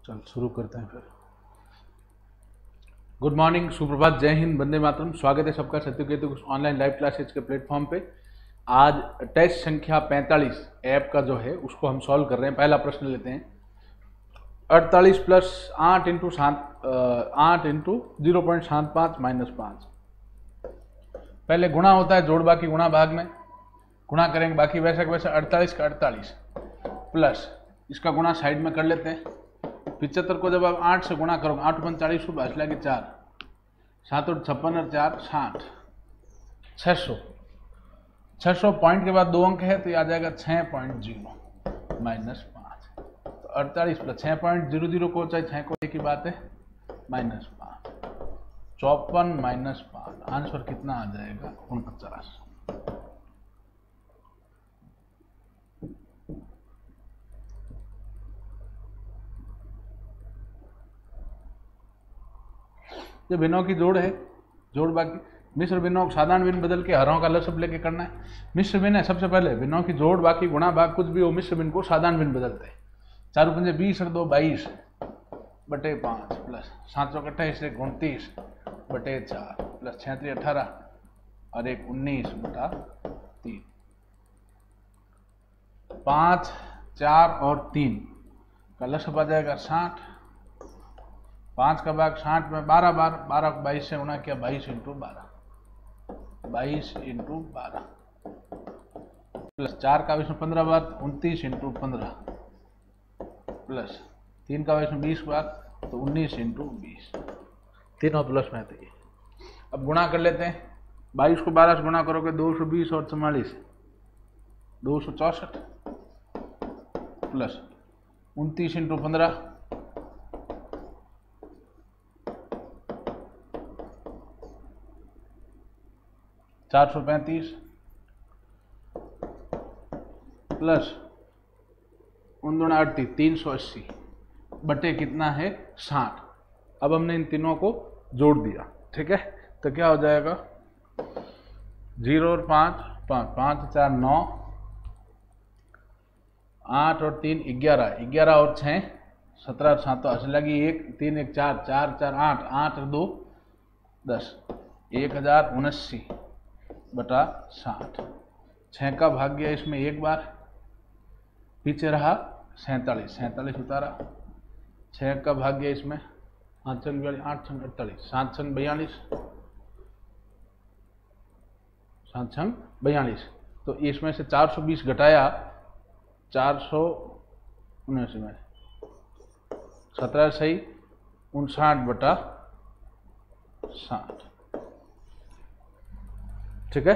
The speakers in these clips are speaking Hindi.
चल शुरू करते हैं फिर। गुड मॉर्निंग, सुप्रभात, जय हिंद, वंदे मातरम। स्वागत है सबका सत्यकेतु ऑनलाइन लाइव क्लासेज के प्लेटफॉर्म पे। आज टेस्ट संख्या 45 ऐप का जो है उसको हम सॉल्व कर रहे हैं। पहला प्रश्न लेते हैं। 48 प्लस 8 इंटू 0.75 माइनस 5। पहले गुणा होता है जोड़ बाकी गुणा भाग में, गुणा करेंगे बाकी वैसे वैसे 48 का 48 प्लस इसका गुणा साइड में कर लेते हैं। 75 को जब आप 8 से गुणा करोगे 8 × 40 बच लगे 4, 7 और 56 और 4 60, 600। 600 पॉइंट के बाद 2 अंक है तो ये आ जाएगा 6.0 माइनस 5। तो 48 प्लस 6.00 को चाहे 6 को एक ही बात है माइनस 5, 54 माइनस 5। आंसर कितना आ जाएगा 49। ये भिन्नों की जोड़ है, जोड़ बाकी मिश्र भिन्नों साधारण भिन्न बदल के हरों का लसब लेके करना है। मिश्र भिन्न है सबसे पहले, भिन्नों की जोड़ बाकी गुणा भाग कुछ भी हो, मिश्र भिन्न को साधारण भिन्न बदलते हैं। 4 × 5 20 और 2 22 बटे 5 प्लस 7 × 28 29 बटे 4 प्लस 6 × 18 और 1 19 बटा 3। 5 4 और 3 का लसब आ जाएगा 60। 5 का भाग 60 में 12 बार, 12 को 22 से गुणा किया 22 × 12, 22 × 12 प्लस 4 का 15 बार 29 × 15 प्लस 3 का 20 बार तो 19 × 20, तीनों प्लस में थे। अब गुणा कर लेते हैं। 22 को 12 से गुणा करोगे 220 और 44 264 प्लस 29 × 15 435 प्लस 38 380 बटे कितना है 60। अब हमने इन तीनों को जोड़ दिया, ठीक है। तो क्या हो जाएगा 0 और 5 5 5 4 9, 8 और 3 11 11 और 6 17 और 7 तो लगी 1 3 1 4 4 4 8 8 और 2 10 1079 बटा 60। 6 का भाग गया इसमें एक बार, पीछे रहा 47 47 उतारा। 6 का भाग गया इसमें 8 × 42 8 × 48 7 × 42 7 × 42। तो इसमें से 420 घटाया 479 में 17 सही 59 बटा 60, ठीक है।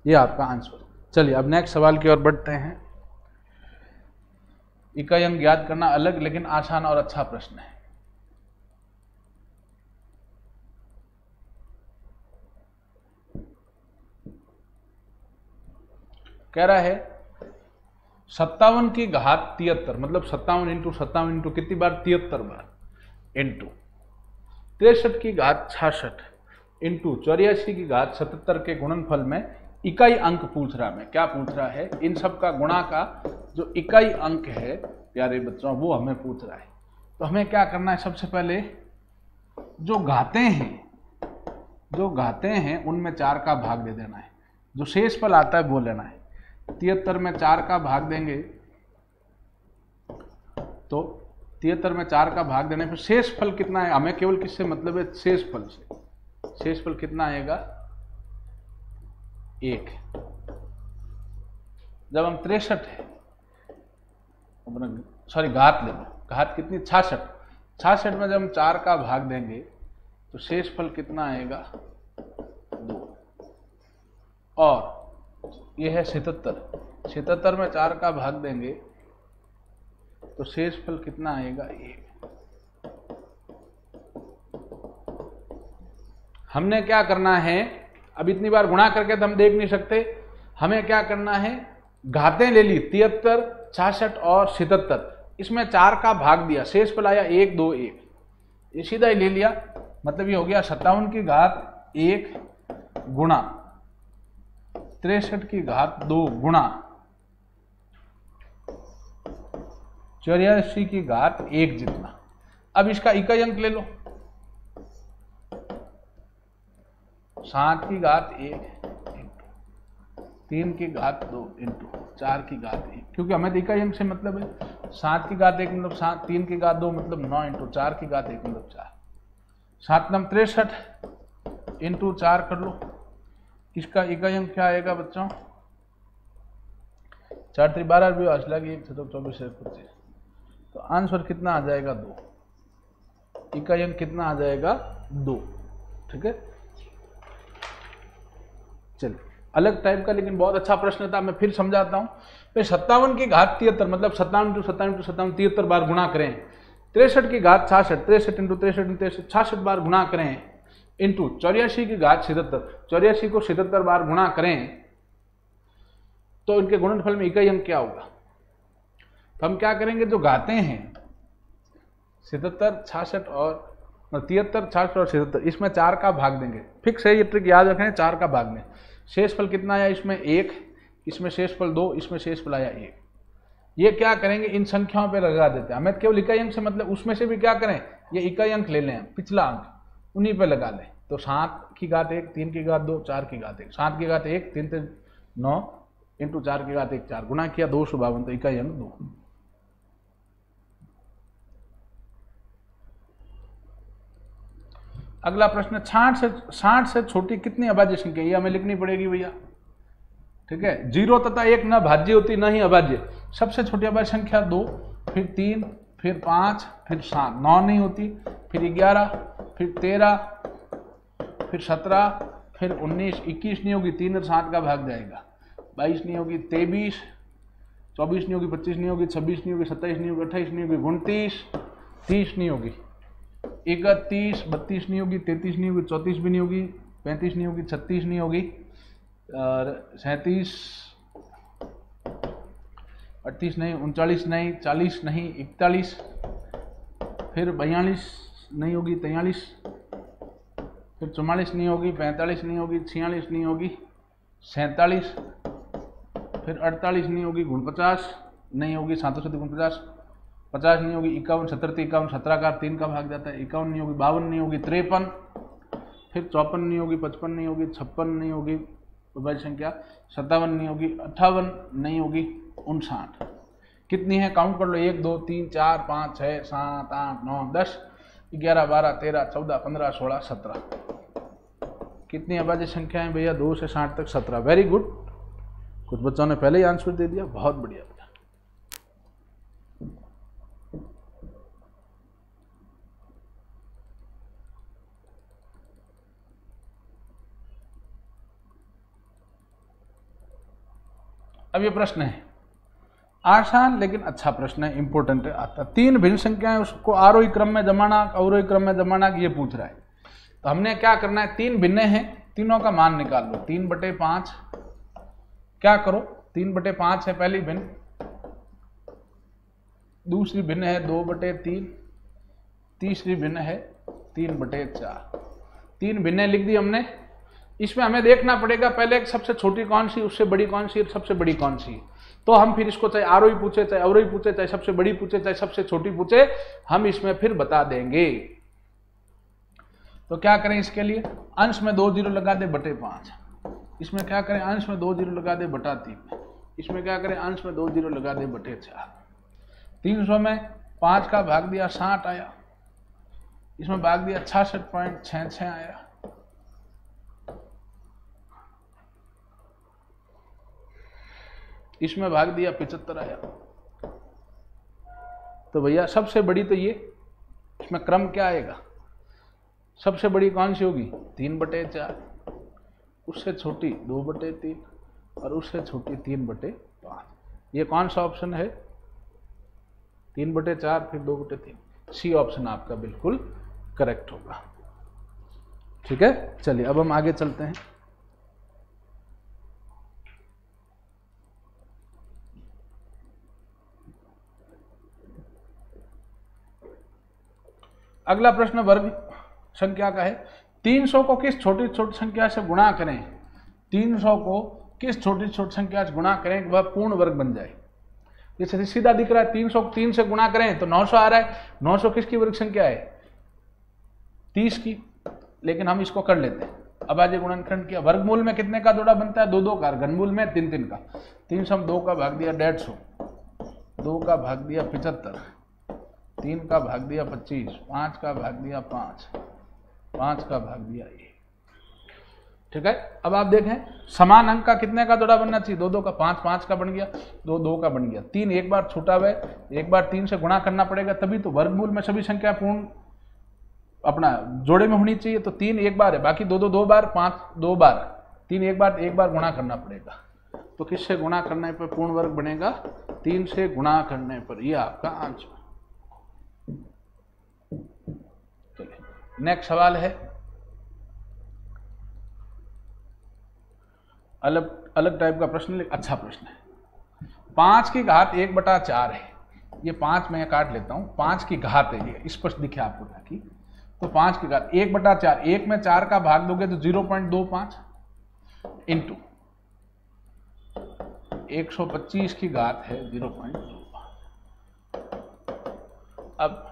ये आपका आंसर। चलिए अब नेक्स्ट सवाल की ओर बढ़ते हैं। इकाई अंक ज्ञात करना अलग लेकिन आसान और अच्छा प्रश्न है। कह रहा है 57 की घात 73 मतलब 57 इंटू 57 इंटू कितनी बार 73 बार इंटू 63 की घात 66 इंटू 84 की घात 77 के गुणनफल में इकाई अंक पूछ रहा है। क्या पूछ रहा है? इन सब का गुणा का जो इकाई अंक है प्यारे बच्चों वो हमें पूछ रहा है। तो हमें क्या करना है, सबसे पहले जो घाते हैं उनमें 4 का भाग दे देना है। जो शेषफल आता है वो लेना है। 73 में 4 का भाग देंगे तो 73 में 4 का भाग देने पर शेषफल कितना है, हमें केवल किससे मतलब है, शेषफल से। शेषफल कितना आएगा 1। जब हम 63 है सॉरी घात ले लो, घात कितनी 66 में जब हम 4 का भाग देंगे तो शेषफल कितना आएगा 2। और यह है 77 में 4 का भाग देंगे तो शेषफल कितना आएगा 1। हमने क्या करना है, अब इतनी बार गुणा करके तो हम देख नहीं सकते, हमें क्या करना है, घातें ले ली 73 66 और 77, इसमें 4 का भाग दिया, शेषफल आया 1 2 1, ये सीधा ही ले लिया। मतलब ये हो गया 57 की घात 1 गुणा 63 की घात 2 गुणा 84 की घात 1 जितना। अब इसका इकाई अंक ले लो, 7 की घात 1 3 की घात 2 इंटू 4 की घात 1, क्योंकि हमें तो इकाई अंक से मतलब है। 7 की घात 1 मतलब 7, 3 की घात 2 मतलब 9 इंटू 4 की घात 1 मतलब 4। 7 नम 63 इंटू 4 कर लो। इसका इकाई अंक क्या आएगा बच्चों? 4 3 12 भी आज लगी 1 7 24 25, तो आंसर कितना आ जाएगा? 2। इकाई अंक कितना आ जाएगा? 2। ठीक है, चलिए अलग टाइप का लेकिन बहुत अच्छा प्रश्न था, मैं फिर समझाता हूँ। 57 की घात 73 मतलब 57 इंटू 57 इंटू 57 73 बार गुणा करें। 63 की घात 66 63 इंटू 63 इंटू 63 66 बार गुणा करें इंटू 84 की घात 77 84 को 77 बार गुणा करें, तो इनके गुणनफल में इकाई अंक क्या होगा? तो हम क्या करेंगे, जो घातें हैं 77 66 और 73 66 और 77, इसमें 4 का भाग देंगे। फिक्स है ये ट्रिक, याद रखें, 4 का भाग दें। शेषफल कितना आया? इसमें 1, इसमें शेषफल 2, इसमें शेषफल आया 1। ये क्या करेंगे, इन संख्याओं पे लगा देते हैं। हमें केवल इकाई अंक से मतलब, उसमें से भी क्या करें, ये इकाई अंक ले लें, पिछला अंक उन्हीं पे लगा लें। तो 7 की घात 1 3 की घात 2 4 की घात 1, 7 की घात 1 3 3 9 इंटू 4 की घात 1 4 गुणा किया 252, तो इकाई अंक 2। अगला प्रश्न, 60 से छोटी कितनी अभाज्य संख्या? ये हमें लिखनी पड़ेगी भैया। ठीक है, 0 तथा 1 न भाज्य होती न ही अभाज्य। सबसे छोटी अभाज्य संख्या 2, फिर 3, फिर 5, फिर 7, 9 नहीं होती, फिर 11, फिर 13, फिर 17, फिर 19, 21 नहीं होगी, 3 और 7 का भाग जाएगा, 22 नहीं होगी, 23, 24 नहीं होगी, 25 नहीं होगी, 26 नहीं होगी, 27 नहीं होगी, 28 नहीं होगी, 29, 30 नहीं होगी, 31, 32 नहीं होगी, 33 नहीं होगी, 34 भी नहीं होगी, 35 नहीं होगी, 36 नहीं होगी, और 37, 38 नहीं, 39 नहीं, 40 नहीं, 41, फिर 42 नहीं होगी, 43, फिर 44 नहीं होगी, 45 नहीं होगी, 46 नहीं होगी, 47, फिर 48 नहीं होगी, 49 नहीं होगी, 7 49, 50 नहीं होगी, 51 70 51, 17 का 3 का भाग जाता है, 51 नहीं होगी, 52 नहीं होगी, 53, फिर 54 नहीं होगी, 55 नहीं होगी, 56 नहीं होगी, अभाज्य संख्या 57 नहीं होगी, 58 नहीं होगी, 59। कितनी है काउंट कर लो, 1 2 3 4 5 6 7 8 9 10 11 12 13 14 15 16 17। कितनी अभाज्य संख्या है भैया? 2 से 60 तक 17। वेरी गुड, कुछ बच्चों ने पहले ही आंसर दे दिया, बहुत बढ़िया। अब ये प्रश्न है आसान लेकिन अच्छा प्रश्न है, इंपॉर्टेंट है, आता। 3 भिन्न संख्याएं, उसको आरोही क्रम में जमाना, अवरोही क्रम में जमाना, ये पूछ रहा है। तो हमने क्या करना है, 3 भिन्न हैं, तीनों का मान निकाल लो। 3/5 क्या करो, 3/5 है पहली भिन्न, दूसरी भिन्न है 2/3, तीसरी भिन्न है 3/4। 3 भिन्नें लिख दी हमने। इसमें हमें देखना पड़ेगा पहले सबसे छोटी कौन सी, उससे बड़ी कौन सी, सबसे बड़ी कौन सी। तो हम फिर इसको चाहे आरोही पूछे, चाहे अवरोही पूछे, चाहे सबसे बड़ी पूछे, चाहे सबसे छोटी पूछे, हम इसमें फिर बता देंगे। तो क्या करें इसके लिए, अंश में 2 0 लगा दे /5, इसमें क्या करें, अंश में 2 0 लगा दे /3, इसमें क्या करें, अंश में 2 0 लगा दे /4। 300 में 5 का भाग दिया 60 आया, इसमें भाग दिया 66.66 आया, इसमें भाग दिया 75 आया। तो भैया सबसे बड़ी तो ये, इसमें क्रम क्या आएगा, सबसे बड़ी कौन सी होगी 3/4, उससे छोटी 2/3 और उससे छोटी 3/5। ये कौन सा ऑप्शन है, 3/4 फिर 2/3, सी ऑप्शन आपका बिल्कुल करेक्ट होगा। ठीक है, चलिए अब हम आगे चलते हैं। अगला प्रश्न वर्ग संख्या का है। 300 को किस छोटी छोटी संख्या से गुणा करें, 300 को किस छोटी छोटी संख्या से गुणा करें कि वह पूर्ण वर्ग बन जाए। ये सीधा दिख रहा है, 303 से गुणा करें तो 900 आ रहा है। 900 किसकी वर्ग संख्या है? 30 की, लेकिन हम इसको कर लेते हैं। अब आज गुणनखंड किया, वर्गमूल में कितने का जोड़ा बनता है? 2 का, घनमूल में 3 का। 3 से हम 2 का भाग दिया 150, 2 का भाग दिया 75, 3 का भाग दिया 25, 5 का भाग दिया 5, 5 का भाग दिया 1। ठीक है, अब आप देखें समान अंक का कितने का जोड़ा बनना चाहिए? 2 का, 5 5 का बन गया, 2 का बन गया। 3 एक बार छूटा हुआ है, एक बार 3 से गुणा करना पड़ेगा, तभी तो वर्गमूल में सभी संख्या पूर्ण अपना जोड़े में होनी चाहिए। तो 3 एक बार है, बाकी 2 बार, 5 2 बार, 3 एक बार गुणा करना पड़ेगा। तो किससे गुणा करने पर पूर्ण वर्ग बनेगा? 3 से गुणा करने पर। यह आपका आंसर। चलिए नेक्स्ट सवाल है, अलग टाइप का प्रश्न, अच्छा प्रश्न है। 5 की घात 1/4 है। ये 5 मैं काट लेता हूं, 5 की घात है, ये स्पष्ट दिखे आपको ताकि। तो 5 की घात 1/4, 1 में 4 का भाग दोगे तो 0.25 इंटू 125 की घात है 0.25। अब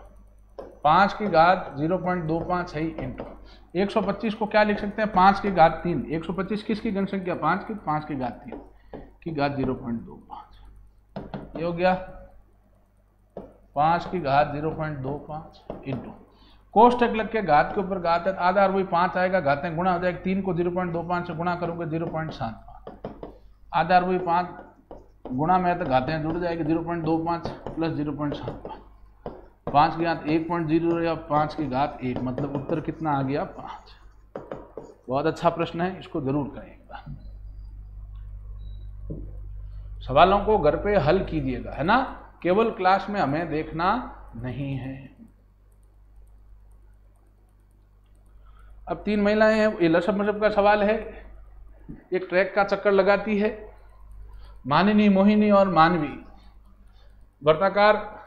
5 की घात 0.25 है इंटू 125 को क्या लिख सकते हैं? 5 की घात 3। 125 किसकी घन संख्या? 5 की घात 3 की घात 0.25। ये हो गया 5 की घात 0.25 इंटू कोष्टक लग के घात के ऊपर घात है, आधा और वही 5 आएगा, घातें गुणा हो जाएगी। 3 को 0.25 से गुणा करोगे 0.75, आधा और वही 5 गुणा में तो घातें जुड़ जाएगी। 0.25 प्लस 0.75, 5 की घात 1.0 या 5 की घात 1, मतलब उत्तर कितना आ गया? 5। बहुत अच्छा प्रश्न है, इसको जरूर करेंगे। सवालों को घर पे हल कीजिएगा, है ना, केवल क्लास में हमें देखना नहीं है। अब 3 महिलाएं हैं, ये लसब मसब का सवाल है। एक ट्रैक का चक्कर लगाती है, मानिनी, मोहिनी और मानवी वर्ताकार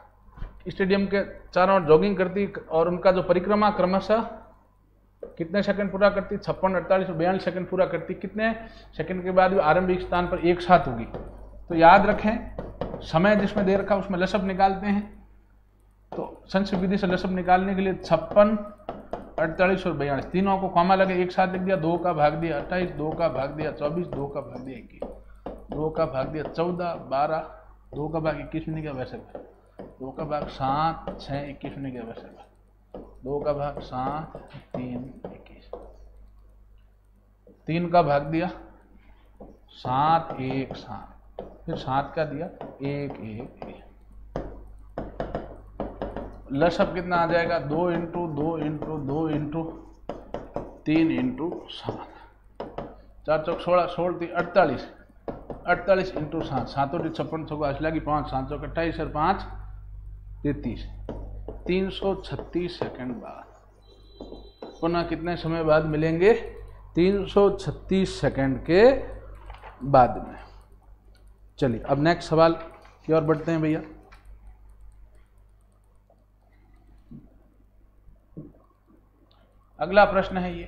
स्टेडियम के चारों ओर जॉगिंग करती, और उनका जो परिक्रमा क्रमशः कितने सेकंड पूरा करती? 56, 48 और 42 सेकंड पूरा करती। कितने सेकंड के बाद आरंभिक स्थान पर एक साथ होगी? तो याद रखें, समय जिसमें दे रखा उसमें लसब निकालते हैं। तो संक्षिप्त विधि से लसब निकालने के लिए 56, 48 और 42 तीनों को कॉमा लगे एक साथ लिख दिया। 2 का भाग दिया 28, 2 का भाग दिया 24, 2 का भाग दिया 21, 2 का भाग दिया 14, 12, 2 का भाग 21 नहीं गया वैसे, 2 का भाग 7, 6, 21 नहीं गया वैसे, 2 का भाग 7, 3, 21, 3 का भाग दिया 7, 1, 7, फिर 7 का दिया 1, 1, 1। लसब कितना आ जाएगा? 2 इंटू 2 इंटू 2 इंटू 3 इंटू 7, 4 चौक 16, 16 48, 48 इंटू 7, 7 और 56 होगा, असला की 5, 7 चौक 28 और 5 33, 336 सेकंड बाद। पुनः कितने समय बाद मिलेंगे? 336 सेकंड के बाद में। चलिए अब नेक्स्ट सवाल की ओर बढ़ते हैं भैया। अगला प्रश्न है ये,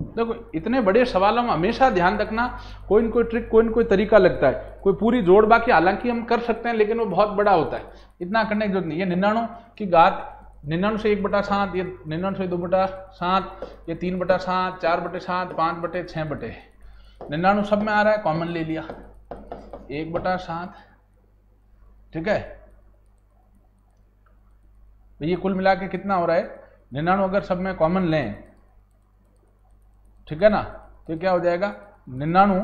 देखो इतने बड़े सवालों में हमेशा ध्यान रखना, कोई न कोई ट्रिक, कोई न कोई तरीका लगता है। कोई पूरी जोड़ बाकी हालांकि हम कर सकते हैं, लेकिन वो बहुत बड़ा होता है, इतना करने की जरूरत नहीं। ये 99 की घात 99 से 1/7, ये 99 से 2/7, ये 3/7, 4/7, 5/6, 99 सब में आ रहा है, कॉमन ले लिया 1/7। ठीक है, तो ये कुल मिला के कितना हो रहा है? 99 अगर सब में कॉमन लें, ठीक है ना, तो क्या हो जाएगा? 99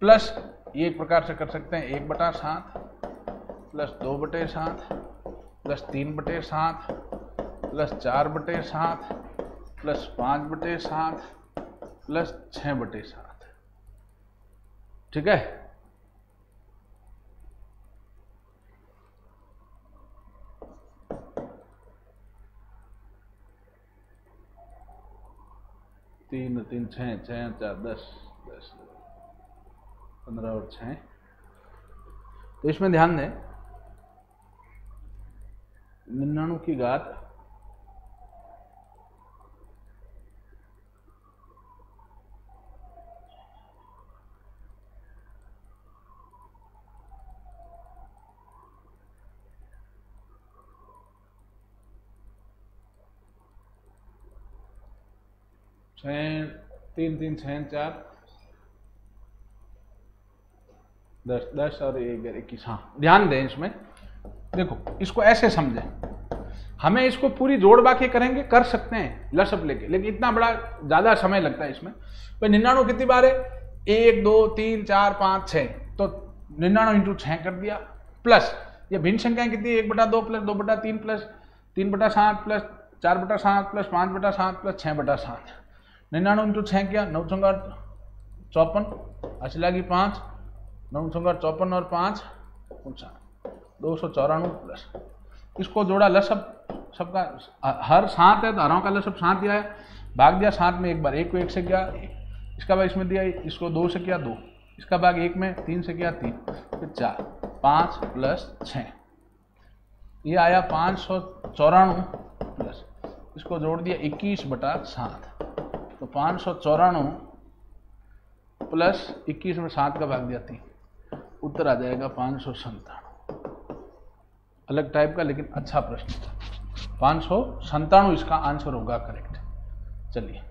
प्लस, ये एक प्रकार से कर सकते हैं 1/7 plus 2/7 plus 3/7 plus 4/7 plus 5/7 plus 6/7। ठीक है, तीन 3 6 6 4 10 10 15 और 6। तो इसमें ध्यान दें, 99 की घात 6 3 3 6 4 10 10 और 21। हाँ ध्यान दें इसमें, देखो इसको ऐसे समझें, हमें इसको पूरी जोड़ बाकी करेंगे, कर सकते हैं लसअप लेके, लेकिन इतना बड़ा ज्यादा समय लगता है इसमें। भाई 99 कितनी बार है, 1 2 3 4 5 6, तो 99 इंटू 6 कर दिया, प्लस ये भिन्न संख्याएं कितनी, 1/2 plus 2/3 plus 3/7 plus 4/7 plus 5/7 plus 6/7। 99 into 6 किया, 9 चौंगा 54, अचला की 5, 9 चौंगा 54 और 5 294 प्लस, इसको जोड़ा लसअप सबका, हर 7 है तो हरों का लसअप 7 दिया है, भाग दिया 7 में एक बार, 1 को 1 से किया, इसका भाग इसमें दिया, इसको 2 से किया 2, इसका भाग 1 में 3 से किया 3, फिर 4, 5 प्लस 6, ये आया 594 प्लस, इसको जोड़ दिया 21/7, तो 594 प्लस 21 में 7 का भाग दिया 3, उत्तर आ जाएगा 597। अलग टाइप का लेकिन अच्छा प्रश्न था, 597 इसका आंसर होगा करेक्ट। चलिए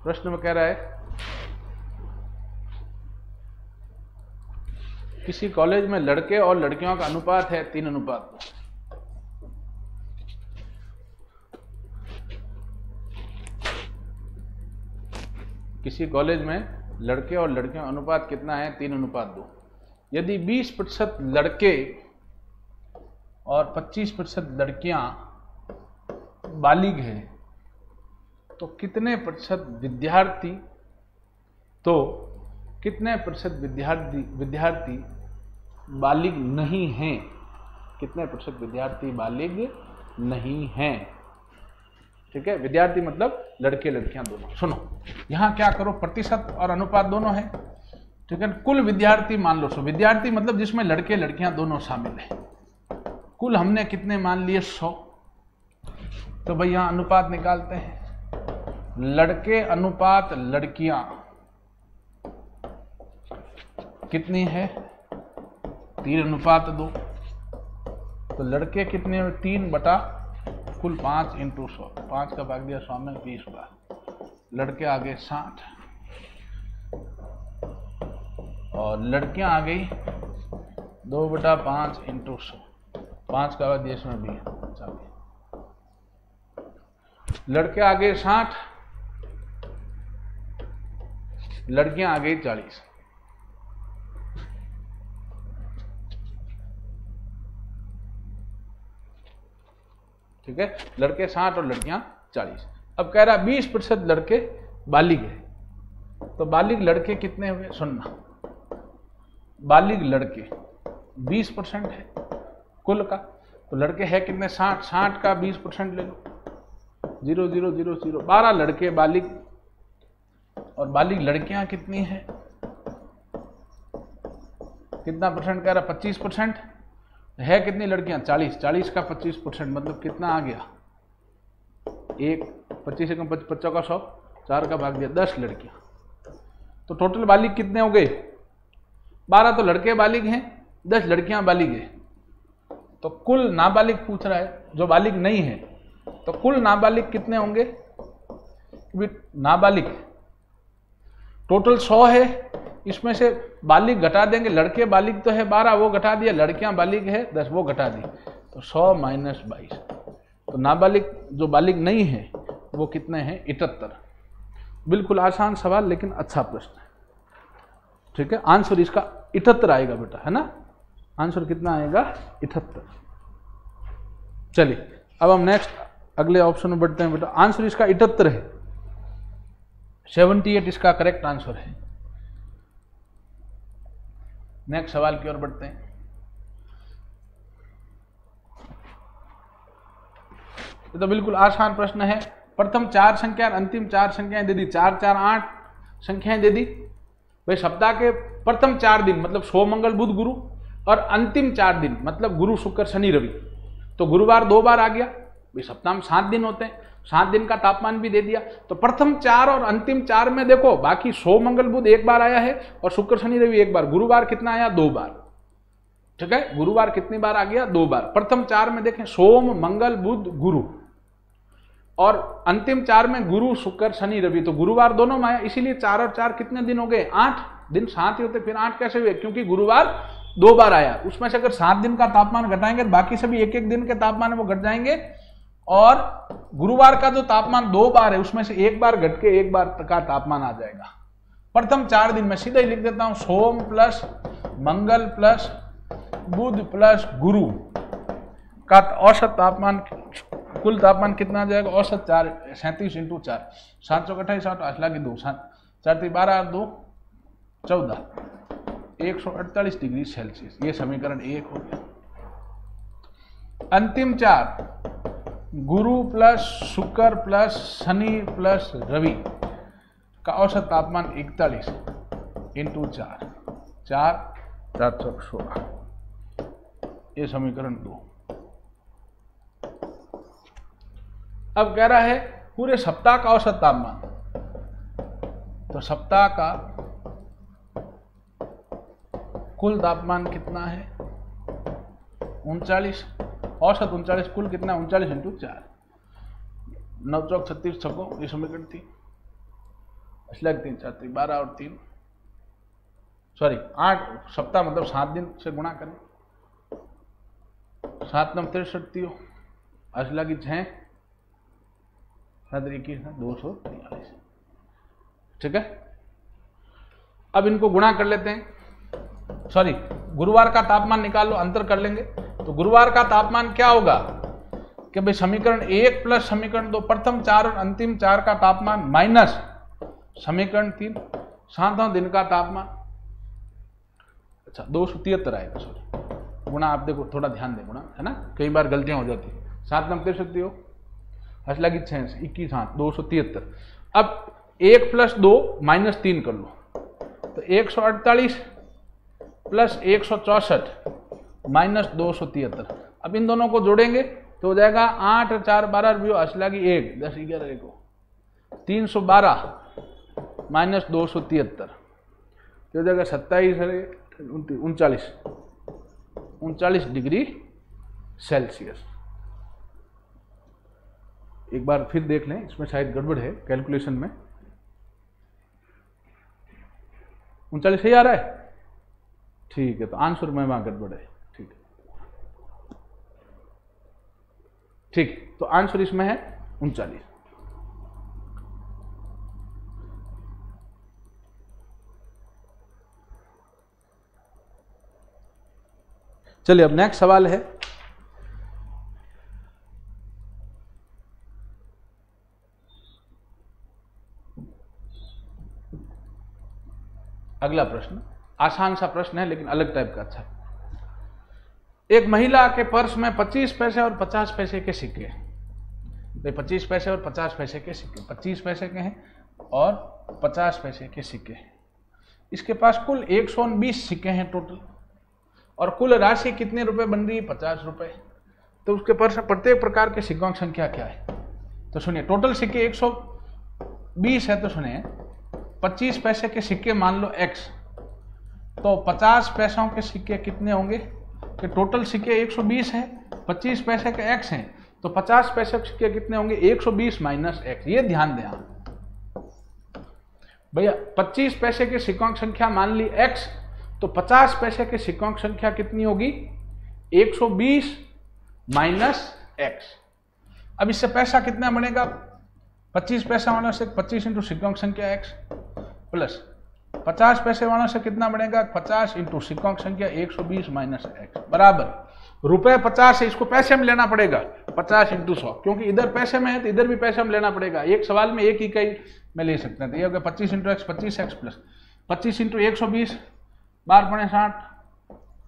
प्रश्न में कह रहा है, किसी कॉलेज में लड़के और लड़कियों का अनुपात है 3:2। किसी कॉलेज में लड़के और लड़कियों का अनुपात कितना है, 3:2। यदि 20% लड़के और 25% लड़कियां बालिग हैं, तो कितने प्रतिशत विद्यार्थी विद्यार्थी बालिग नहीं हैं, कितने प्रतिशत विद्यार्थी बालिग नहीं हैं। ठीक है, विद्यार्थी मतलब लड़के लड़कियां दोनों। सुनो यहां क्या करो, प्रतिशत और अनुपात दोनों है, ठीक है। कुल विद्यार्थी मान लो, विद्यार्थी मतलब जिसमें लड़के लड़कियां दोनों शामिल हैं। कुल हमने कितने मान लिए, 100। तो भाई यहां अनुपात निकालते हैं, लड़के अनुपात लड़कियां कितनी है, 3:2। तो लड़के कितने, 3 बटा कुल 5 इंटू 100, 5 का भाग दिया 100 में 20 बार, लड़के आ गए 60 और लड़कियां आ गई 2/5 इंटू 100, 5 का भाग दिया इसमें 20, लड़के आ गए 60, लड़कियां आ गई 40। ठीक है, लड़के 60 और लड़कियां 40। अब कह रहा 20% लड़के बालिग है, तो बालिग लड़के कितने हुए, सुनना, बालिग लड़के 20% है कुल का, तो लड़के है कितने, 60, 60 का 20% ले लो, 0 0 0 0, 12 लड़के बालिग, और बालिग लड़कियां कितनी है, कितना परसेंट कह रहा, 25%। है कितनी लड़कियां, 40, 40 का 25% मतलब कितना आ गया, 1, 25 से 55 का 100, 4 का भाग दिया 10 लड़कियां। तो टोटल बालिग कितने हो गए, 12 तो लड़के बालिग हैं, 10 लड़कियां बालिग है। तो कुल नाबालिग पूछ रहा है, जो बालिग नहीं है, तो कुल नाबालिग कितने होंगे, नाबालिग टोटल 100 है, इसमें से बालिग घटा देंगे, लड़के बालिग तो है 12, वो घटा दिया, लड़कियां बालिग है 10, वो घटा दी, तो 100 माइनस 22। तो नाबालिग जो बालिग नहीं है वो कितने हैं, 78। बिल्कुल आसान सवाल लेकिन अच्छा प्रश्न है। ठीक है, आंसर इसका 78 आएगा बेटा, है ना, आंसर कितना आएगा, 78। चलिए अब हम नेक्स्ट अगले ऑप्शन में बढ़ते हैं बेटा। आंसर इसका 78 है, 78 इसका करेक्ट आंसर है। नेक्स्ट सवाल की ओर बढ़ते हैं। ये तो बिल्कुल आसान प्रश्न है। प्रथम 4 संख्या अंतिम 4 संख्याएं दे दी, 4 4 8 संख्याएं दे दी। भाई सप्ताह के प्रथम 4 दिन मतलब सोम मंगल बुध गुरु, और अंतिम 4 दिन मतलब गुरु शुक्र शनि रवि, तो गुरुवार 2 बार आ गया। भाई सप्ताह में 7 दिन होते हैं, 7 दिन का तापमान भी दे दिया। तो प्रथम 4 और अंतिम 4 में देखो, बाकी सोम मंगल बुध 1 बार आया है और शुक्र शनि रवि 1 बार, गुरुवार कितना आया, 2 बार। ठीक है। गुरुवार कितनी बार आ गया? 2 बार। प्रथम 4 में देखें सोम मंगल बुध गुरु, और अंतिम 4 में गुरु शुक्र शनि रवि, तो गुरुवार दोनों में आया, इसीलिए 4 और 4 कितने दिन हो गए? 8 दिन। 7 ही होते, फिर 8 कैसे हुए? क्योंकि गुरुवार 2 बार आया। उसमें से अगर 7 दिन का तापमान घटाएंगे तो बाकी सभी एक एक दिन के तापमान है वो घट जाएंगे, और गुरुवार का जो तापमान 2 बार है उसमें से 1 बार घट के 1 बार का तापमान आ जाएगा। प्रथम 4 दिन में सीधा ही लिख देता हूं, सोम प्लस मंगल प्लस बुध प्लस गुरु का औसत तापमान, कुल तापमान कितना आ जाएगा? औसत 37 × 4, 7 चौक 28, 8 लगी 2, 7 4 12 और 2 14, 148 डिग्री सेल्सियस। ये समीकरण 1 हो गया। अंतिम 4 गुरु प्लस शुक्र प्लस शनि प्लस रवि का औसत तापमान 41 × 4, 4 4 चौक 16, ये समीकरण 2। अब कह रहा है पूरे सप्ताह का औसत तापमान, तो सप्ताह का कुल तापमान कितना है? 39, औसत 39, कुल कितना? 39 × 4, 9 चौक 36 छको, ये समीकरण 3, 3 4 3 12 और 3 सॉरी 8 सप्ताह मतलब 7 दिन से गुणा करें, 7 9 63 असला की 6 7 21 243, ठीक है। अब इनको गुणा कर लेते हैं, सॉरी गुरुवार का तापमान निकाल लो, अंतर कर लेंगे। तो गुरुवार का तापमान क्या होगा कि भाई समीकरण 1 प्लस समीकरण 2, प्रथम 4 और अंतिम 4 का तापमान माइनस समीकरण 3 7वां दिन का तापमान, अच्छा 273 आएगा। सॉरी गुणा आप देखो, थोड़ा ध्यान दें, गुणा है ना, कई बार गलतियां हो जाती है। 7 9 63 हो, असला की 6 21 8 273। अब 1 + 2 - 3 कर लो, तो 148 + 164 - 273। अब इन दोनों को जोड़ेंगे तो हो जाएगा 8 4 12 असला की 1 10 11 1 312 - 273, तो हो जाएगा 27 39 डिग्री सेल्सियस। एक बार फिर देख लें, इसमें शायद गड़बड़ है कैलकुलेशन में। 39 सही आ रहा है, ठीक है, तो आंसर में वहां गड़बड़ है, ठीक है, ठीक, तो आंसर इसमें है 39। चलिए अब नेक्स्ट सवाल है, अगला प्रश्न आसान सा प्रश्न है लेकिन अलग टाइप का। अच्छा, एक महिला के पर्स में 25 पैसे और 50 पैसे के सिक्के, 25 पैसे और 50 पैसे के सिक्के, 25 पैसे के हैं और 50 पैसे के सिक्के हैं। इसके पास कुल 120 सिक्के हैं टोटल, और कुल राशि कितने रुपए बन रही है? 50 रुपए। तो उसके पास प्रत्येक प्रकार के सिक्कों की संख्या क्या है? तो सुनिए, टोटल सिक्के 120 है, तो सुनिए 25 पैसे के सिक्के मान लो x, तो 50 पैसों के सिक्के कितने होंगे? कि टोटल सिक्के 120 है, 25 पैसे के x हैं, तो 50 पैसे के सिक्के कितने होंगे? 120 - x। ये ध्यान दें आप भैया, 25 पैसे के सिक्कों की संख्या मान ली x, तो 50 पैसे के सिक्कों की संख्या कितनी होगी? 120 - x। अब इससे पैसा कितना बनेगा? 25 पैसे वालों से 25 × सिक्कों की संख्या x प्लस 50 पैसे वालों से कितना बनेगा? 50 × सिक्कों की संख्या 120 - x बराबर रुपए 50 है। इसको पैसे में लेना पड़ेगा, 50 × 100, क्योंकि इधर पैसे में है तो इधर भी पैसे में लेना पड़ेगा। एक सवाल में एक इकाई में ले सकते हैं, तो ये हो गया 25 × x 25x प्लस 25 × 120 12 × 60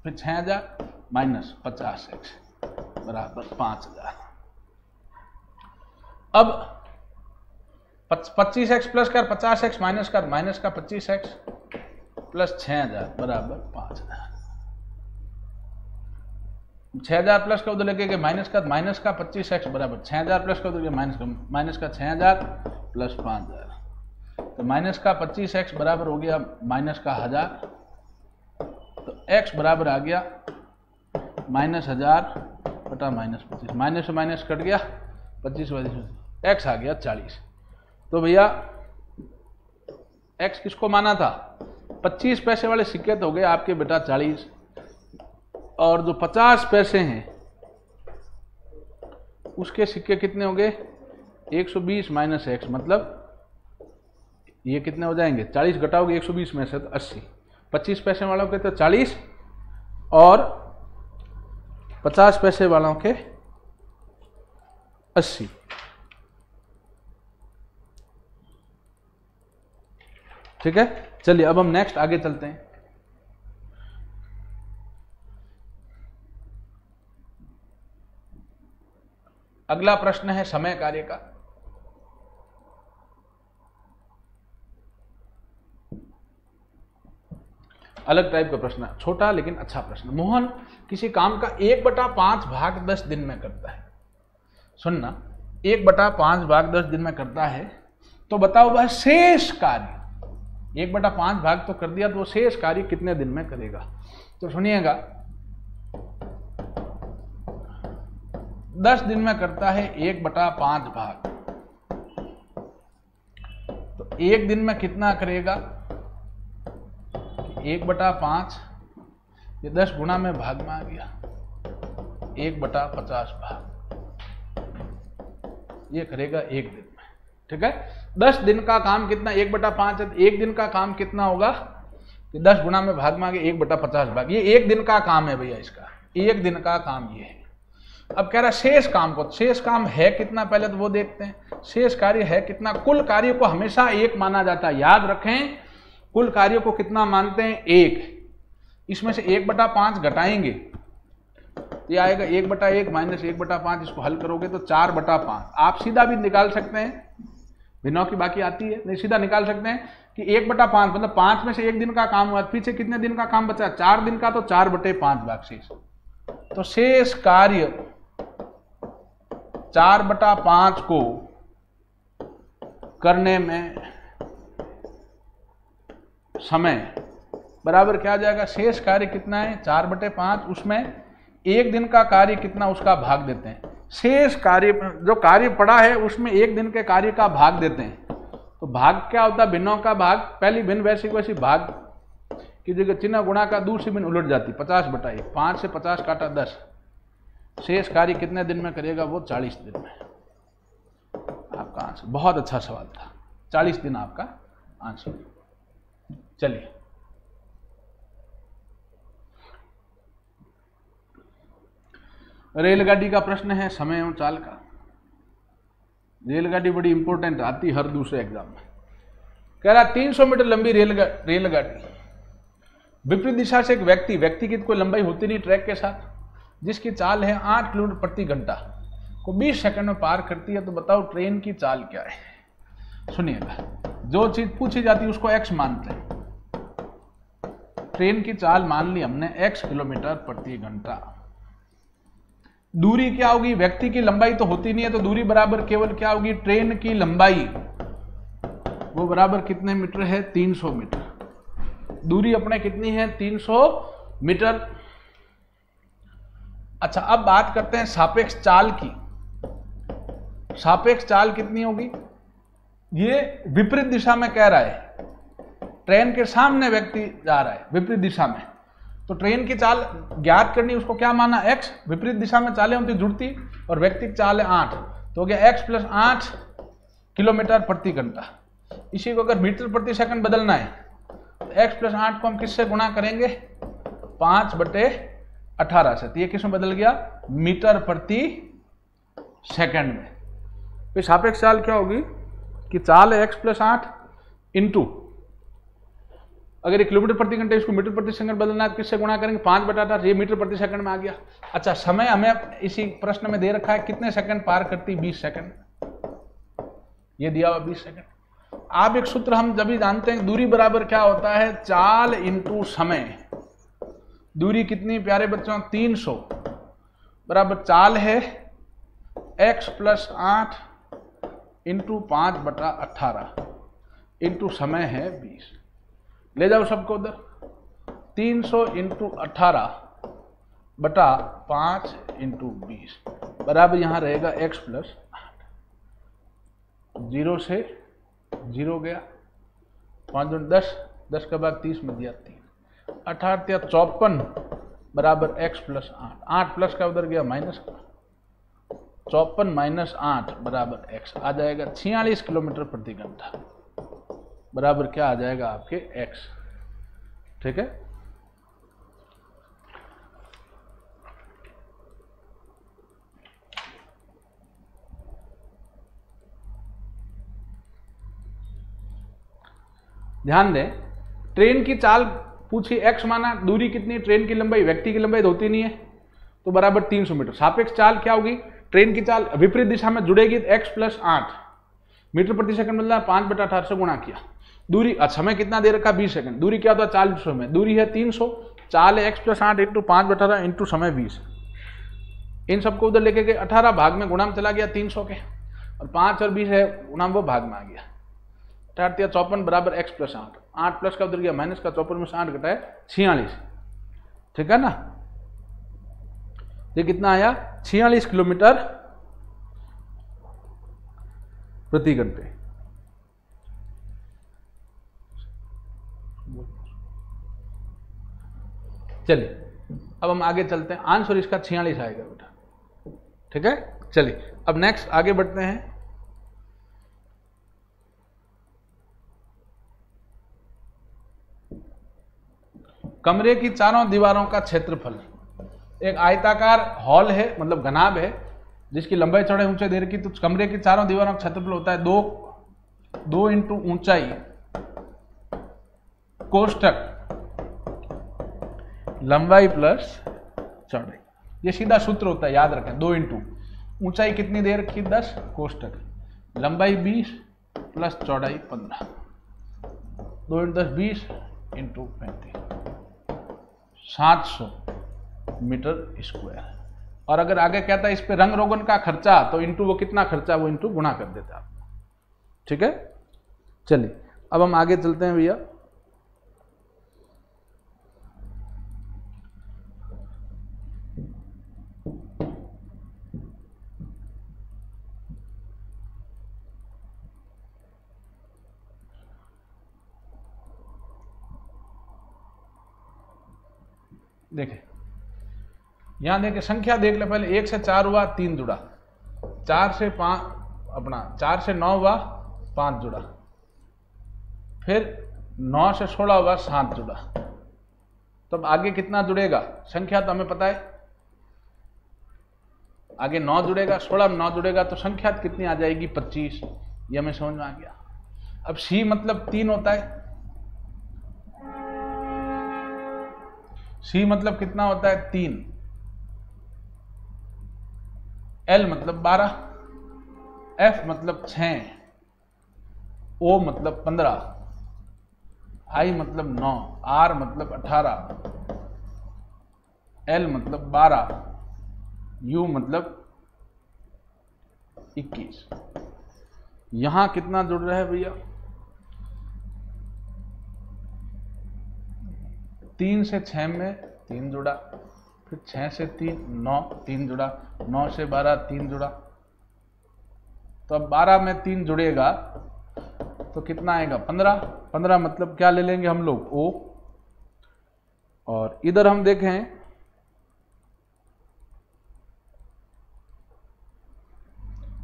फिर 6000 - 50x बराबर 5000। अब 25x प्लस कर 50x माइनस कर 25x प्लस 6000 बराबर 5000। 6000 प्लस का उधर लेके माइनस का 25x बराबर 6000 प्लस का उधर माइनस का 6000 प्लस 5000, तो माइनस का 25x बराबर हो गया माइनस का 1000, तो x बराबर आ गया -1000 बटा -25, माइनस से माइनस कट गया, 25 x आ गया 40। तो भैया x किसको माना था? 25 पैसे वाले सिक्के तो हो गए आपके बेटा 40, और जो 50 पैसे हैं उसके सिक्के कितने हो गए? 120 माइनस x, मतलब ये कितने हो जाएंगे? 40 घटाओगे 120 में से तो 80। 25 पैसे वालों के तो 40 और 50 पैसे वालों के 80। ठीक है, चलिए अब हम नेक्स्ट आगे चलते हैं। अगला प्रश्न है समय कार्य का। अलग टाइप का प्रश्न है, छोटा लेकिन अच्छा प्रश्न। मोहन किसी काम का 1/5 भाग 10 दिन में करता है। सुनना, 1/5 भाग 10 दिन में करता है, तो बताओ वह शेष कार्य, 1/5 भाग तो कर दिया, तो वो शेष कार्य कितने दिन में करेगा? तो सुनिएगा, 10 दिन में करता है 1/5 भाग, तो 1 दिन में कितना करेगा? 1/5, ये 10 गुना में भाग में आ गया, 1/50 भाग, ये करेगा 1 दिन में। ठीक है, 10 दिन का काम कितना? 1/5 है, तो 1 दिन का काम कितना होगा कि 10 गुना में भाग में आ गया 1/50 भाग। ये 1 दिन का काम है भैया, इसका 1 दिन का काम ये है। अब कह रहा है शेष काम को, शेष काम है कितना पहले तो वो देखते हैं। शेष कार्य है कितना? कुल कार्य को हमेशा 1 माना जाता है, याद रखें, कुल कार्य को कितना मानते हैं? 1। इसमें से 1/5 घटाएंगे, ये आएगा 1/1 माइनस 1/5, इसको हल करोगे तो 4/5। आप सीधा भी निकाल सकते हैं, भिन्नों की बाकी आती है, नहीं सीधा निकाल सकते हैं कि 1/5 मतलब 5 में से 1 दिन का काम हुआ, पीछे कितने दिन का काम बचा? 4 दिन का, तो 4/5 भाग शेष। तो शेष कार्य 4/5 को करने में समय बराबर क्या आ जाएगा? शेष कार्य कितना है? 4/5, उसमें 1 दिन का कार्य कितना उसका भाग देते हैं। शेष कार्य जो कार्य पड़ा है उसमें 1 दिन के कार्य का भाग देते हैं। तो भाग क्या होता है? भिन्नों का भाग, पहली भिन्न वैसी वैसी भाग की जगह चिन्ह गुणा का दूसरी भिन्न उलट जाती, 50/1, 5 से 50 काटा 10, शेष कार्य कितने दिन में करेगा? वो 40 दिन में। आपका आंसर, बहुत अच्छा सवाल था, 40 दिन आपका आंसर। चलिए रेलगाड़ी का प्रश्न है, समय एवं चाल का। रेलगाड़ी बड़ी इंपॉर्टेंट आती हर दूसरे एग्जाम में। कह रहा 300 मीटर लंबी रेलगाड़ी, विपरीत दिशा से एक व्यक्ति की कोई लंबाई होती नहीं ट्रैक के साथ, जिसकी चाल है 8 किलोमीटर प्रति घंटा को 20 सेकंड में पार करती है, तो बताओ ट्रेन की चाल क्या है? सुनिएगा, जो चीज पूछी जाती है उसको x मानते हैं। ट्रेन की चाल मान ली हमने x किलोमीटर प्रति घंटा। दूरी क्या होगी? व्यक्ति की लंबाई तो होती नहीं है, तो दूरी बराबर केवल क्या होगी? ट्रेन की लंबाई, वो बराबर कितने मीटर है? 300 मीटर। दूरी अपने कितनी है? 300 मीटर। अच्छा, अब बात करते हैं सापेक्ष चाल की। सापेक्ष चाल कितनी होगी? ये विपरीत दिशा में कह रहा है, ट्रेन के सामने व्यक्ति जा रहा है विपरीत दिशा में, तो ट्रेन की चाल ज्ञात करनी, उसको क्या माना? x। विपरीत दिशा में चालें होती जुड़ती, और व्यक्ति की चाल है 8, तो हो गया x + 8 किलोमीटर प्रति घंटा। इसी को अगर मीटर प्रति सेकंड बदलना है तो x + 8 को हम किससे गुणा करेंगे? 5/18 से। तो ये किस में बदल गया? मीटर प्रति सेकंड में। तो सापेक्ष चाल क्या होगी कि चाल है x + 8 इंटू, अगर ये किलोमीटर प्रति घंटे, इसको मीटर प्रति सेकंड बदलना है, किससे गुणा करेंगे? 5/18, ये मीटर प्रति सेकंड में आ गया। अच्छा, समय हमें इसी प्रश्न में दे रखा है, कितने सेकंड पार करती? 20 सेकंड, ये दिया हुआ 20 सेकंड। आप एक सूत्र हम जब भी जानते हैं, दूरी बराबर क्या होता है? चाल इंटू समय। दूरी कितनी प्यारे बच्चों? 300 बराबर चाल है x + 8 इंटू 5/18 इंटू समय है 20। ले जाओ सबको उधर, 300 इंटू 18 बटा 5 इंटू 20 बराबर यहाँ रहेगा x प्लस 8। 0 से 0 गया, 5 दूनी 10, 10 का भाग 30 में दिया 3, 18 या 54 बराबर x प्लस 8, 8 प्लस का उधर गया माइनस का, 54 माइनस 8 बराबर x आ जाएगा 46 किलोमीटर प्रति घंटा बराबर क्या आ जाएगा आपके x। ठीक है, ध्यान दें, ट्रेन की चाल पूछी, x माना, दूरी कितनी, ट्रेन की लंबाई, व्यक्ति की लंबाई होती नहीं है तो बराबर 300 मीटर। सापेक्ष चाल क्या होगी, ट्रेन की चाल विपरीत दिशा में जुड़ेगी तो x प्लस 8 मीटर प्रति सेकंड मिल रहा है, 5/18 से गुणा किया। दूरी, समय कितना दे रखा, 20 सेकंड, दूरी क्या होता है 40 में, दूरी है 300, चाल है x प्लस 8 इंटू 5/18 इंटू समय 20। इन सबको उधर लेके गए, 18 भाग में गुणा में चला गया 300 के, और 5 और 20 है गुणा वो भाग में आ गया, 18 या 54 बराबर x प्लस 8, 8 प्लस का उधर गया माइनस का, 54 में से 8 घटाए 46। ठीक है ना, ये कितना आया 46 किलोमीटर प्रति घंटे। चलिए अब हम आगे चलते हैं, आंसर इसका 46 आएगा बेटा। ठीक है, चलिए अब नेक्स्ट आगे बढ़ते हैं। कमरे की चारों दीवारों का क्षेत्रफल, एक आयताकार हॉल है, मतलब घनाभ है, जिसकी लंबाई चौड़ाई ऊंचाई दे रखी, तो कमरे की चारों दीवारों का क्षेत्रफल होता है 2 इंटू ऊंचाई कोष्ठक लंबाई प्लस चौड़ाई। ये सीधा सूत्र होता है, याद रखें, 2 इंटू ऊंचाई कितनी दे रखी 10 कोष्ठक, लंबाई 20 प्लस चौड़ाई 15, 2 इंटू 10 20 इंटू 35, 700 मीटर स्क्वायर। और अगर आगे कहता है इस पे रंग रोगन का खर्चा, तो इंटू वो कितना खर्चा, वो इंटू गुणा कर देता है। ठीक है, चलिए अब हम आगे चलते हैं भैया। देखें, यहां देखें, संख्या देख ले पहले, 1 से 4 हुआ 3 जुड़ा, 4 से 5 अपना 4 से 9 हुआ 5 जुड़ा, फिर 9 से 16 हुआ 7 जुड़ा। तो अब आगे कितना जुड़ेगा, संख्या तो हमें पता है, आगे 9 जुड़ेगा, 16 में 9 जुड़ेगा तो संख्या कितनी आ जाएगी 25, ये हमें समझ में आ गया। अब सी मतलब 3 होता है, सी मतलब कितना होता है 3, एल मतलब 12, एफ मतलब 6, ओ मतलब 15, आई मतलब 9, आर मतलब 18, एल मतलब 12, यू मतलब 21। यहां कितना जुड़ रहा है भैया, 3 से 6 में 3 जुड़ा, फिर 6 से 3 9 3 जुड़ा, 9 से 12 3 जुड़ा। तो अब 12 में 3 जुड़ेगा तो कितना आएगा 15, 15 मतलब क्या ले लेंगे हम लोग ओ, और इधर हम देखें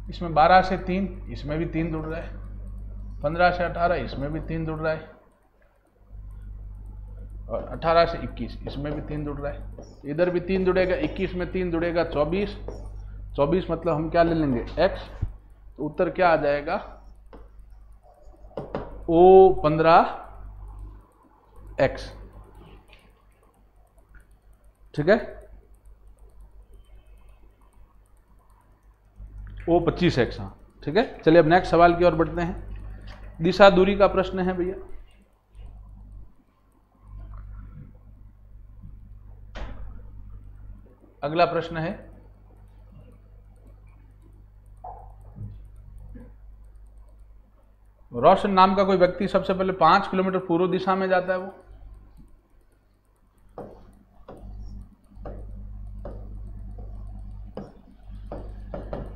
इसमें 12 से 3, इसमें भी 3 जुड़ रहा है, 15 से 18 इसमें भी 3 जुड़ रहा है, और 18 से 21 इसमें भी 3 जुड़ रहा है, इधर भी 3 जुड़ेगा, 21 में 3 जुड़ेगा 24, 24 मतलब हम क्या ले लेंगे x, तो उत्तर क्या आ जाएगा O 15x। ठीक है, O 25x। हाँ ठीक है, चलिए अब नेक्स्ट सवाल की ओर बढ़ते हैं। दिशा दूरी का प्रश्न है भैया। अगला प्रश्न है, रोशन नाम का कोई व्यक्ति सबसे पहले 5 किलोमीटर पूर्व दिशा में जाता है, वो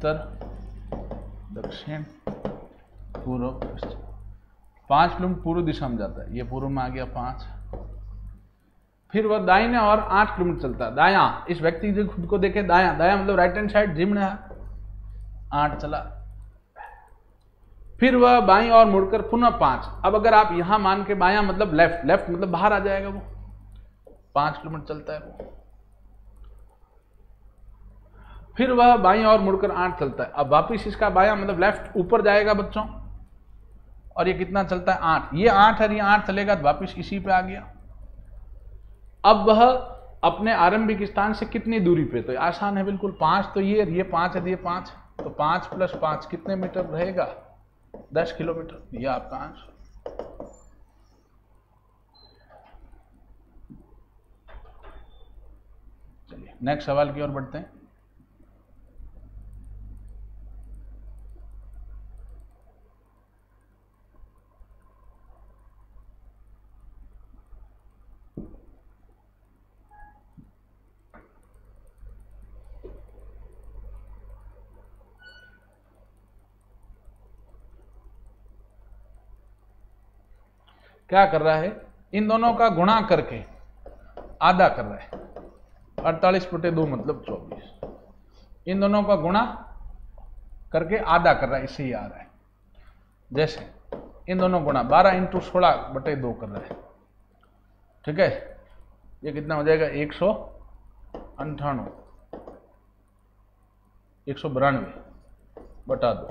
उत्तर, दक्षिण, पूर्व, पश्चिम। 5 किलोमीटर पूर्व दिशा में जाता है, ये पूर्व में आ गया 5। फिर वह दाहिने और 8 किलोमीटर चलता है, दायां। इस व्यक्ति जो खुद को देखे दायां, दायां मतलब राइट हैंड साइड, जिम 8 चला। फिर वह बाईं और मुड़कर पुनः 5। अब अगर आप यहां मान के बायां मतलब लेफ्ट, लेफ्ट मतलब बाहर आ जाएगा, वो 5 किलोमीटर चलता है वो। फिर वह बाईं और मुड़कर 8 चलता है। अब वापिस इसका बायां मतलब लेफ्ट ऊपर जाएगा बच्चों, और ये कितना चलता है 8। ये 8 है, ये 8 चलेगा तो वापिस इसी पे आ गया। अब वह अपने आरंभिक स्थान से कितनी दूरी पे, तो आसान है बिल्कुल, 5 तो ये 5 है, ये 5, तो 5 + 5 कितने मीटर रहेगा, 10 किलोमीटर। ये आपका आंसर। चलिए नेक्स्ट सवाल की ओर बढ़ते हैं। क्या कर रहा है, इन दोनों का गुणा करके आधा कर रहा है, 48/2 मतलब 24। इन दोनों का गुणा करके आधा कर रहा है, इससे ही आ रहा है। जैसे इन दोनों गुणा 12 × 16/2 कर रहा है, ठीक है। ये कितना हो जाएगा, 198, 192/2,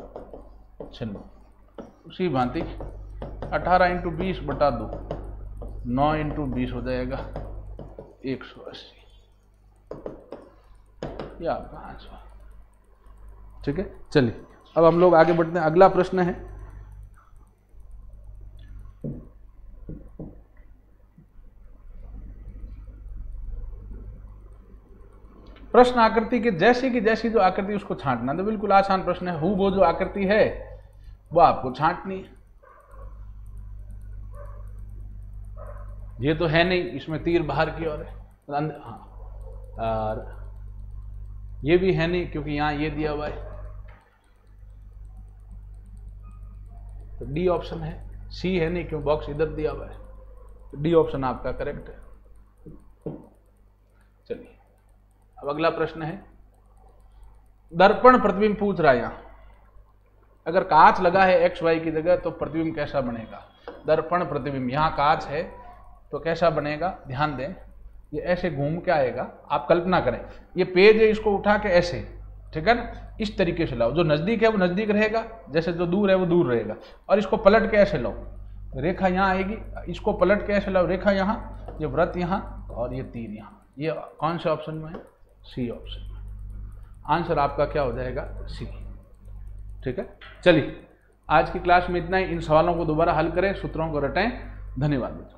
96। उसी भांति 18 × 20/2, 9 × 20 हो जाएगा 180। ये आपका आंसर, ठीक है। चलिए अब हम लोग आगे बढ़ते हैं। अगला प्रश्न है, प्रश्न आकृति के जैसी की जैसी जो आकृति उसको छांटना। तो बिल्कुल आसान प्रश्न है, वो जो आकृति है वो आपको छांटनी है। ये तो है नहीं, इसमें तीर बाहर की ओर है, हाँ, और ये भी है नहीं क्योंकि यहां ये दिया हुआ है, तो डी ऑप्शन है। सी है नहीं क्यों बॉक्स इधर दिया हुआ है, तो डी ऑप्शन आपका करेक्ट है। चलिए अब अगला प्रश्न है, दर्पण प्रतिबिंब पूछ रहा है। यहां अगर कांच लगा है एक्स वाई की जगह तो प्रतिबिंब कैसा बनेगा। दर्पण प्रतिबिंब, यहां कांच है तो कैसा बनेगा, ध्यान दें, ये ऐसे घूम के आएगा। आप कल्पना करें, ये पेज है, इसको उठा के ऐसे, ठीक है ना, इस तरीके से लाओ। जो नजदीक है वो नजदीक रहेगा, जैसे जो दूर है वो दूर रहेगा। और इसको पलट के ऐसे लाओ, रेखा यहाँ आएगी। इसको पलट के ऐसे लाओ, रेखा यहाँ, ये वृत्त यहाँ और ये तीर यहाँ। ये कौन से ऑप्शन में है, सी ऑप्शन में। आंसर आपका क्या हो जाएगा, सी, ठीक है। चलिए आज की क्लास में इतना ही। इन सवालों को दोबारा हल करें, सूत्रों को रटें। धन्यवाद।